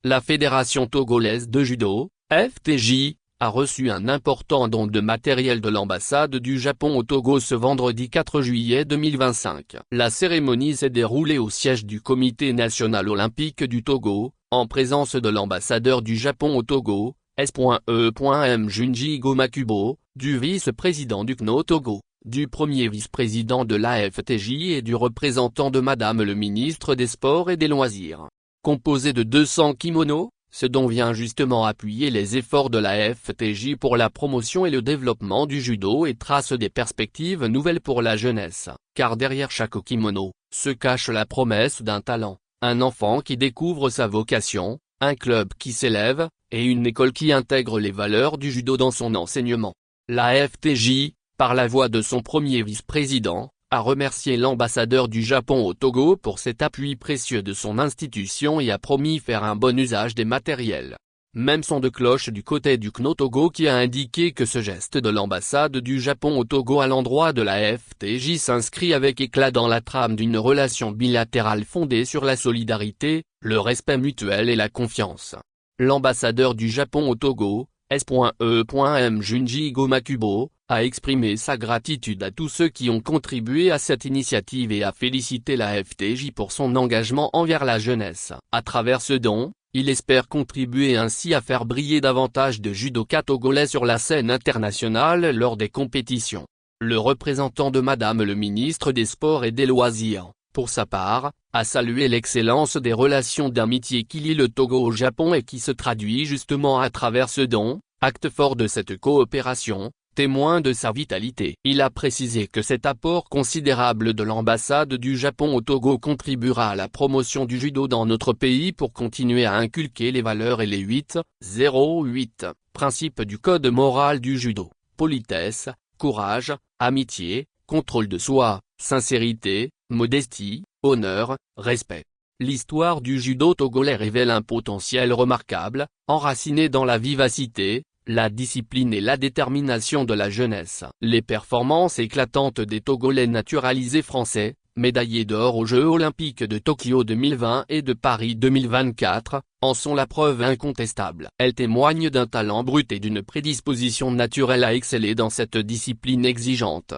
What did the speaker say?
La Fédération togolaise de judo, FTJ, a reçu un important don de matériel de l'ambassade du Japon au Togo ce vendredi 4 juillet 2025. La cérémonie s'est déroulée au siège du Comité national olympique du Togo, en présence de l'ambassadeur du Japon au Togo, S.E.M. Junji Gomakubo, du vice-président du CNO Togo, du premier vice-président de la FTJ et du représentant de Madame le ministre des Sports et des Loisirs. Composé de 200 kimonos, ce don vient justement appuyer les efforts de la FTJ pour la promotion et le développement du judo et trace des perspectives nouvelles pour la jeunesse, car derrière chaque kimono, se cache la promesse d'un talent, un enfant qui découvre sa vocation, un club qui s'élève, et une école qui intègre les valeurs du judo dans son enseignement. La FTJ, par la voix de son premier vice-président, a remercié l'ambassadeur du Japon au Togo pour cet appui précieux de son institution et a promis faire un bon usage des matériels. Même son de cloche du côté du CNO Togo qui a indiqué que ce geste de l'ambassade du Japon au Togo à l'endroit de la FTJ s'inscrit avec éclat dans la trame d'une relation bilatérale fondée sur la solidarité, le respect mutuel et la confiance. L'ambassadeur du Japon au Togo, S.E.M. Junji Gomakubo, a exprimé sa gratitude à tous ceux qui ont contribué à cette initiative et a félicité la FTJ pour son engagement envers la jeunesse. À travers ce don, il espère contribuer ainsi à faire briller davantage de judokas togolais sur la scène internationale lors des compétitions. Le représentant de Madame le ministre des Sports et des Loisirs, pour sa part, a salué l'excellence des relations d'amitié qui lient le Togo au Japon et qui se traduit justement à travers ce don, acte fort de cette coopération, témoin de sa vitalité. Il a précisé que cet apport considérable de l'ambassade du Japon au Togo contribuera à la promotion du judo dans notre pays pour continuer à inculquer les valeurs et les 8.08 principes du code moral du judo: politesse, courage, amitié, contrôle de soi, sincérité, modestie, honneur, respect. L'histoire du judo togolais révèle un potentiel remarquable, enraciné dans la vivacité, la discipline et la détermination de la jeunesse. Les performances éclatantes des Togolais naturalisés français, médaillés d'or aux Jeux Olympiques de Tokyo 2020 et de Paris 2024, en sont la preuve incontestable. Elles témoignent d'un talent brut et d'une prédisposition naturelle à exceller dans cette discipline exigeante.